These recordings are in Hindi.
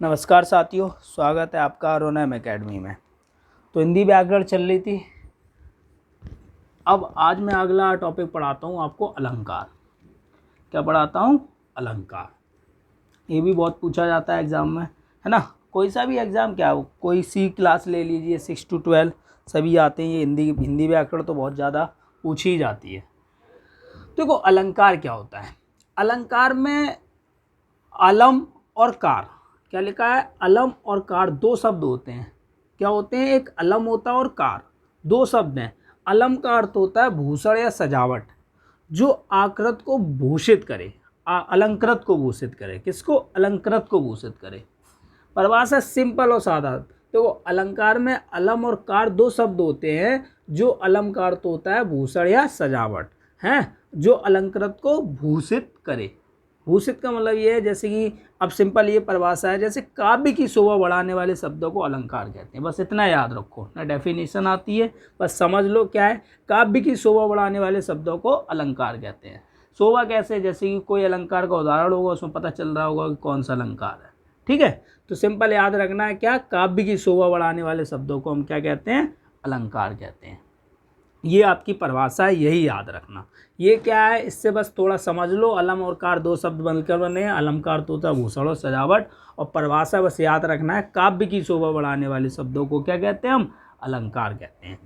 नमस्कार साथियों, स्वागत है आपका अरोनम एकेडमी में। तो हिंदी व्याकरण चल रही थी। अब आज मैं अगला टॉपिक पढ़ाता हूँ आपको अलंकार। क्या पढ़ाता हूँ? अलंकार। ये भी बहुत पूछा जाता है एग्ज़ाम में, है ना। कोई सा भी एग्ज़ाम, क्या हो, कोई सी क्लास ले लीजिए, 6 to 12 सभी आते हैं। ये हिंदी व्याकरण तो बहुत ज़्यादा पूछी ही जाती है। देखो अलंकार क्या होता है। अलंकार में अलम और कार, क्या लिखा है? अलम और कार दो शब्द होते हैं। क्या होते हैं? एक अलम होता है और कार, दो शब्द हैं। अलम का अर्थ होता है भूषण या सजावट, जो आकृत को भूषित करे, अलंकृत को भूषित करे। किसको? अलंकृत को भूषित करे। परिभाषा सिंपल और सादा। देखो अलंकार में अलम और कार दो शब्द होते हैं। जो अलम का अर्थ होता है भूषण या सजावट, हैं, जो अलंकृत को भूषित करे। भूषित का मतलब ये है, जैसे कि अब सिंपल ये परिभाषा है, जैसे काव्य की शोभा बढ़ाने वाले शब्दों को अलंकार कहते हैं। बस इतना याद रखो, ना डेफिनेशन आती है, बस समझ लो क्या है। काव्य की शोभा बढ़ाने वाले शब्दों को अलंकार कहते हैं। शोभा कैसे? जैसे कि कोई अलंकार का उदाहरण होगा, उसमें पता चल रहा होगा कि कौन सा अलंकार है। ठीक है, तो सिंपल याद रखना है क्या, काव्य की शोभा बढ़ाने वाले शब्दों को हम क्या कहते हैं? अलंकार कहते हैं। ये आपकी परिभाषा है, यही याद रखना। ये क्या है, इससे बस थोड़ा समझ लो। अलम और कार दो शब्द बनकर बने हैं। अलंकार तो होता है भूषण और सजावट, और परिभाषा बस याद रखना है, काव्य की शोभा बढ़ाने वाले शब्दों को क्या कहते हैं? हम अलंकार कहते हैं।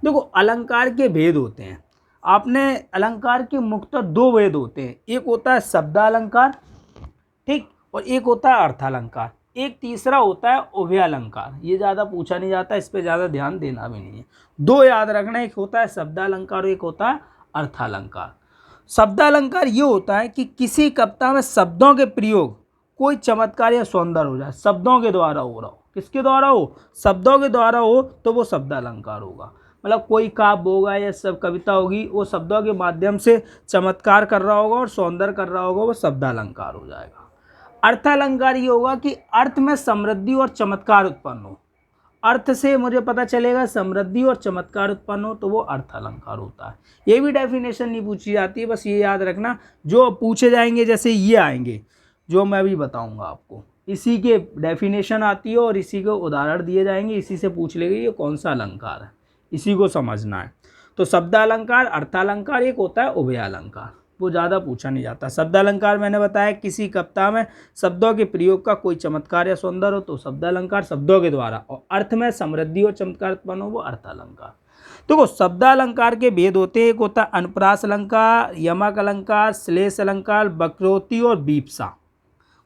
देखो अलंकार के भेद होते हैं। आपने अलंकार के मुख्यतः दो भेद होते हैं। एक होता है शब्दालंकार, ठीक, और एक होता है अर्थालंकार। एक तीसरा होता है उभयालंकार। ये ज़्यादा पूछा नहीं जाता, इस पर ज़्यादा ध्यान देना भी नहीं है। दो याद रखना, एक होता है शब्दालंकार और एक होता है अर्थालंकार। शब्दालंकार ये होता है कि किसी कविता में शब्दों के प्रयोग कोई चमत्कार या सौंदर्य हो जाए, शब्दों के द्वारा हो रहा हो। किसके द्वारा हो? शब्दों के द्वारा हो, तो वो शब्दालंकार होगा। मतलब कोई काव्य होगा या सब कविता होगी, वो शब्दों के माध्यम से चमत्कार कर रहा होगा और सौंदर्य कर रहा होगा, वो शब्दालंकार हो जाएगा। अर्थालंकार ये होगा कि अर्थ में समृद्धि और चमत्कार उत्पन्न हो। अर्थ से मुझे पता चलेगा समृद्धि और चमत्कार उत्पन्न हो, तो वो अर्थालंकार होता है। ये भी डेफिनेशन नहीं पूछी जाती है, बस ये याद रखना। जो पूछे जाएंगे जैसे ये आएंगे, जो मैं भी बताऊंगा आपको, इसी के डेफिनेशन आती है और इसी के उदाहरण दिए जाएंगे। इसी से पूछ लेंगे ये कौन सा अलंकार है, इसी को समझना है। तो शब्दालंकार, अर्थालंकार, एक होता है उभयालंकार, वो ज़्यादा पूछा नहीं जाता। शब्दालंकार मैंने बताया किसी कविता में शब्दों के प्रयोग का कोई चमत्कार या सौंदर्य हो, तो शब्दालंकार शब्दों के द्वारा, और अर्थ में समृद्धि और चमत्कार उत्पन्न हो, वो अर्थालंकार। देखो शब्दालंकार के भेद होते हैं। एक होता है अनुप्रास अलंकार, यमक अलंकार, श्लेष अलंकार, वक्रोक्ति और वीप्सा।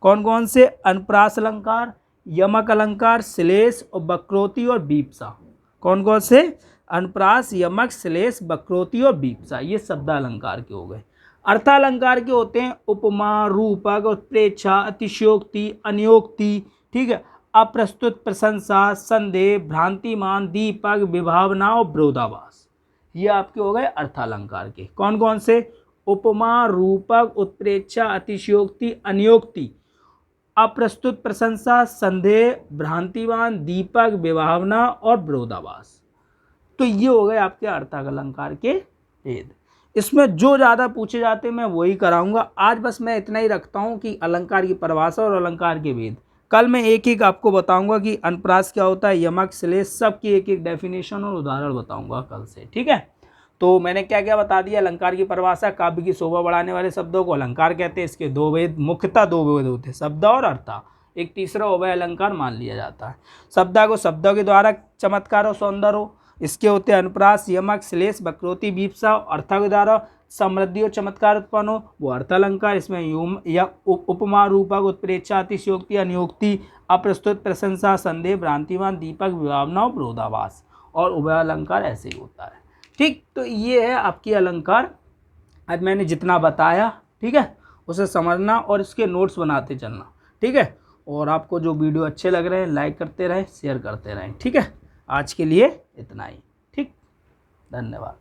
कौन कौन से? अनुप्रास अलंकार, यमक अलंकार, श्लेष और वक्रोक्ति और वीप्सा। कौन कौन से? अनुप्रास, यमक, श्लेष, वक्रोक्ति और वीप्सा। ये शब्दालंकार के हो गए। अर्थालंकार के होते हैं उपमा, रूपक, उत्प्रेक्षा, अतिशयोक्ति, अनियोक्ति, ठीक है, अप्रस्तुत, प्रशंसा, संदेह, भ्रांतिमान, दीपक, विभावना और विरोधाभास। ये आपके हो गए अर्थालंकार के। कौन कौन से? उपमा, रूपक, उत्प्रेक्षा, अतिशयोक्ति, अनियोक्ति, अप्रस्तुत, प्रशंसा, संदेह, भ्रांतिमान, दीपक, विभावना और विरोधाभास। तो ये हो गए आपके अर्थालंकार के भेद। इसमें जो ज़्यादा पूछे जाते हैं मैं वही कराऊंगा। आज बस मैं इतना ही रखता हूँ कि अलंकार की परिभाषा और अलंकार के भेद। कल मैं एक एक आपको बताऊंगा कि अनुप्रास क्या होता है, यमक, श्लेष, सब की एक एक डेफिनेशन और उदाहरण बताऊंगा कल से। ठीक है, तो मैंने क्या क्या बता दिया। अलंकार की परिभाषा, काव्य की शोभा बढ़ाने वाले शब्दों को अलंकार कहते हैं। इसके दो भेद, मुख्यतः दो भेद होते हैं, शब्द और अर्था। एक तीसरा उभय अलंकार मान लिया जाता है। शब्दा को शब्दों के द्वारा चमत्कार और सौंदर्य हो, इसके होते हैं अनुप्रास, यमक, श्लेष, वक्रोक्ति, वीप्सा। अर्था के द्वारा समृद्धि और चमत्कार उत्पन्न हो, वो अर्थालंकार। इसमें या उपमा, रूपक, उत्प्रेक्षा, अतिशयोक्ति, अनियोक्ति, अप्रस्तुत, प्रशंसा, संदेह, भ्रांतिमान, दीपक, विभावना और विरोधाभास। और उभयालंकार ऐसे ही होता है। ठीक, तो ये है आपकी अलंकार। आज मैंने जितना बताया, ठीक है, उसे समझना और इसके नोट्स बनाते चलना। ठीक है, और आपको जो वीडियो अच्छे लग रहे हैं लाइक करते रहें, शेयर करते रहें। ठीक है, आज के लिए इतना ही। ठीक, धन्यवाद।